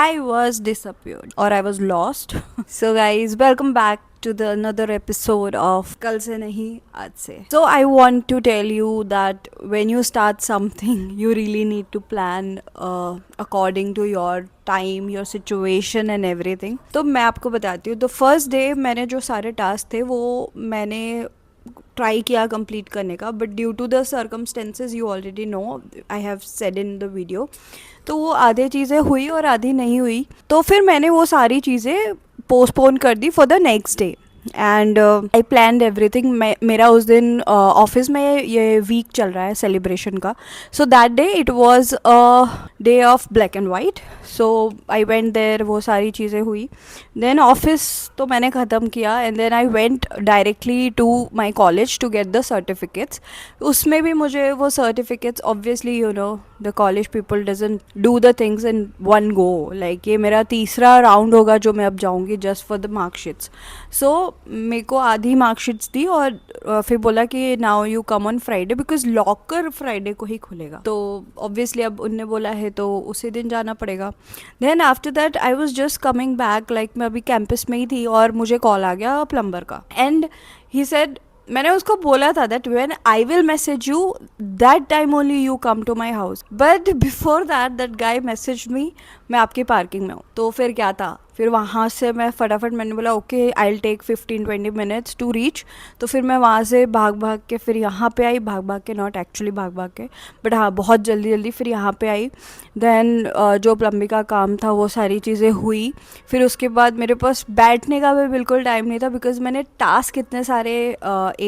I was disappeared or I was lost. So guys, welcome back to the another episode of Kal Se Nahi Aaj Se. So I want to tell you that when you start something, you really need to plan according to your time your situation and everything. तो मैं आपको बताती हूँ. The first day मैंने जो सारे task थे वो मैंने ट्राई किया कंप्लीट करने का, but due to the circumstances you already know, I have said in the video, तो वो आधे चीज़ें हुई और आधी नहीं हुई. तो फिर मैंने वो सारी चीज़ें पोस्टपोन कर दी for the next day. And I plan everything. मेरा उस दिन ऑफिस में ये वीक चल रहा है सेलिब्रेशन का. So that day it was a day of black and white. So I went there, वो सारी चीज़ें हुई. देन ऑफिस तो मैंने ख़त्म किया and then I went directly to my college to get the certificates. उसमें भी मुझे वो certificates, obviously you know the college people doesn't do the things in one go. Like ये मेरा तीसरा राउंड होगा जो मैं अब जाऊँगी just for the marksheets. So मेरे को आधी मार्कशीट्स दी और फिर बोला कि now you come on Friday because locker Friday को ही खुलेगा. तो ऑब्वियसली अब उनने बोला है तो उसी दिन जाना पड़ेगा. Then after that I was just coming back, like मैं अभी कैंपस में ही थी और मुझे कॉल आ गया प्लम्बर का. एंड ही सेड, मैंने उसको बोला था that when I will message you that time only you come to my house. But before that guy message me, मैं आपकी पार्किंग में हूँ. तो फिर क्या था, फिर वहाँ से मैं फटाफट, मैंने बोला okay I will take 15-20 minutes to reach. तो फिर मैं वहाँ से भाग भाग के फिर यहाँ पे आई. भाग भाग के, नॉट एक्चुअली भाग भाग के, बट हाँ बहुत जल्दी जल्दी फिर यहाँ पे आई. देन जो प्लम्बिंग का काम था वो सारी चीज़ें हुई. फिर उसके बाद मेरे पास बैठने का भी बिल्कुल टाइम नहीं था बिकॉज मैंने टास्क इतने सारे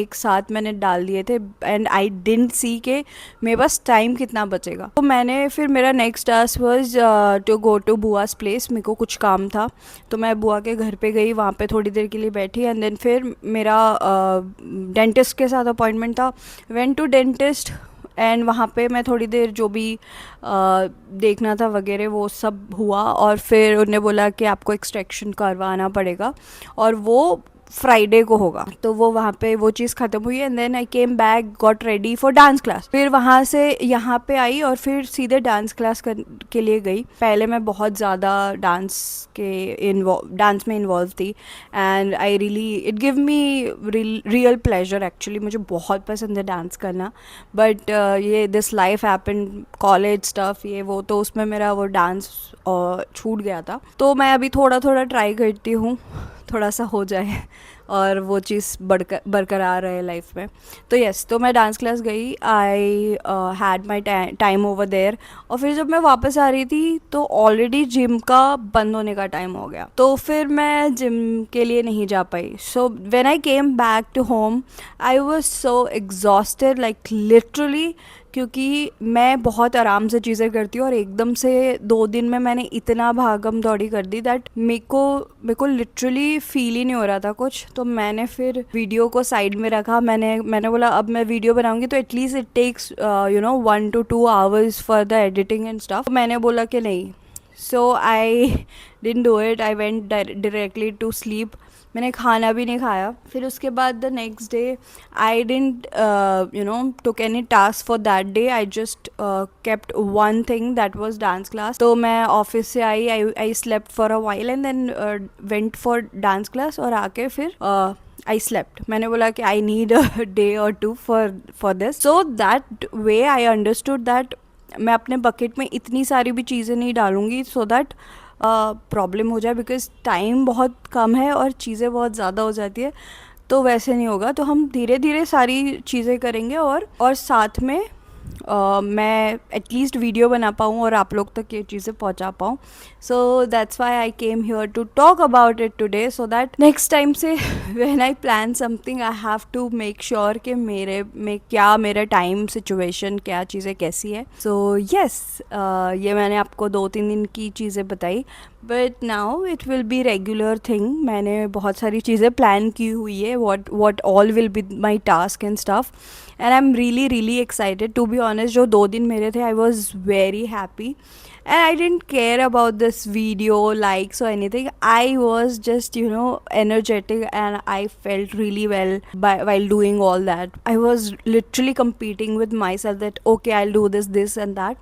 एक साथ मैंने डाल दिए थे एंड आई डिडंट सी के मेरे पास टाइम कितना बचेगा. तो मैंने फिर, मेरा next task was to go to बुआस प्लेस. मेरे को कुछ काम था तो मैं बुआ के घर पे गई, वहाँ पे थोड़ी देर के लिए बैठी एंड देन फिर मेरा डेंटिस्ट के साथ अपॉइंटमेंट था. वेंट टू डेंटिस्ट एंड वहाँ पे मैं थोड़ी देर जो भी देखना था वगैरह वो सब हुआ. और फिर उन्होंने बोला कि आपको एक्सट्रैक्शन करवाना पड़ेगा और वो फ्राइडे को होगा. तो वो वहाँ पे वो चीज़ ख़त्म हुई and then I came back, got ready for dance class. फिर वहाँ से यहाँ पे आई और फिर सीधे डांस क्लास के लिए गई. पहले मैं बहुत ज़्यादा डांस में इन्वॉल्व थी and I really, it give me real pleasure actually. मुझे बहुत पसंद है डांस करना. बट ये this life happen, college stuff ये वो, तो उसमें मेरा वो डांस छूट गया था. तो मैं अभी थोड़ा थोड़ा ट्राई करती हूँ थोड़ा सा हो जाए और वो चीज़ बरकरार रहे लाइफ में. तो यस, तो मैं डांस क्लास गई. I had my time over there. और फिर जब मैं वापस आ रही थी तो ऑलरेडी जिम का बंद होने का टाइम हो गया. तो फिर मैं जिम के लिए नहीं जा पाई. So when I came back to home I was so exhausted, like literally, क्योंकि मैं बहुत आराम से चीज़ें करती हूँ और एकदम से 2 दिन में मैंने इतना भागम दौड़ी कर दी दैट मेरे को लिटरली फील ही नहीं हो रहा था कुछ. तो मैंने फिर वीडियो को साइड में रखा. मैंने बोला अब मैं वीडियो बनाऊंगी तो at least it takes 1 to 2 hours for the editing and stuff. मैंने बोला कि नहीं. So I didn't do it. I went directly to sleep. मैंने खाना भी नहीं खाया. फिर उसके बाद the next day I didn't took any task for that day. I just kept one thing, that was dance class. तो मैं ऑफिस से I slept for a while and then went for dance class और आके फिर I slept. मैंने बोला कि I need a day और 2 for this. So that way I understood that मैं अपने बकेट में इतनी सारी भी चीज़ें नहीं डालूँगी सो दैट प्रॉब्लम हो जाए, बिकॉज टाइम बहुत कम है और चीज़ें बहुत ज़्यादा हो जाती है. तो वैसे नहीं होगा. तो हम धीरे धीरे सारी चीज़ें करेंगे और साथ में मैं एटलीस्ट वीडियो बना पाऊँ और आप लोग तक ये चीज़ें पहुँचा पाऊँ. So that's why I came here to talk about it today, so that next time से when I plan something I have to make sure कि मेरे में क्या, मेरा टाइम सिचुएशन क्या, चीज़ें कैसी है. सो येस, ये मैंने आपको 2-3 दिन की चीज़ें बताई, but now it will be regular thing. मैंने बहुत सारी चीज़ें प्लान की हुई है, what all will be my task and stuff, and I'm really excited. To be honest, जो 2 दिन मेरे थे I was very happy and I didn't care about this video likes or anything. I was just energetic and I felt really well while doing all that. I was literally competing with myself that okay, I'll do this and that.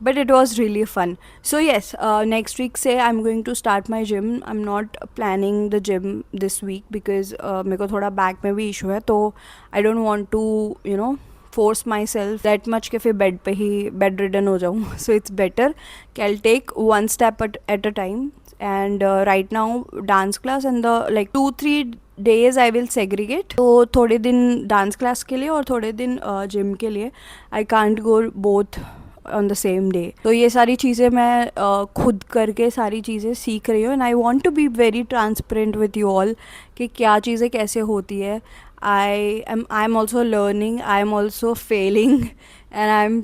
but it was really fun. So yes, next week say I'm going to start my gym. I'm not planning the gym this week because मेरे को थोड़ा back में भी issue है, तो I don't want to force myself that much कि फिर bed पे ही बेड रिडन हो जाऊँ. So it's better कि I'll take one step at a time. And right now dance class and the like 2-3 days I will segregate. तो थोड़े दिन dance class के लिए और थोड़े दिन जिम के लिए. I can't go both on the same day. तो ये सारी चीज़ें मैं खुद करके सारी चीज़ें सीख रही हूँ. And I want to be very transparent with you all कि क्या चीज़ें कैसे होती है. I am also learning, I am also failing, and I am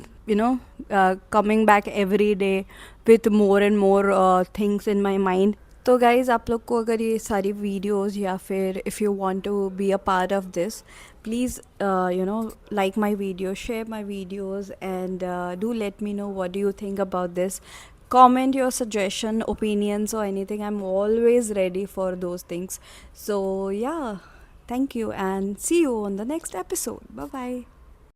coming back every day with more and more things in my mind. तो guys आप लोग को अगर ये सारी वीडियोज़ या फिर if you want to be a part of this, please like my videos, share my videos, and do let me know what do you think about this. Comment your suggestion, opinions, or anything. I'm always ready for those things. So yeah, thank you and see you on the next episode. Bye bye.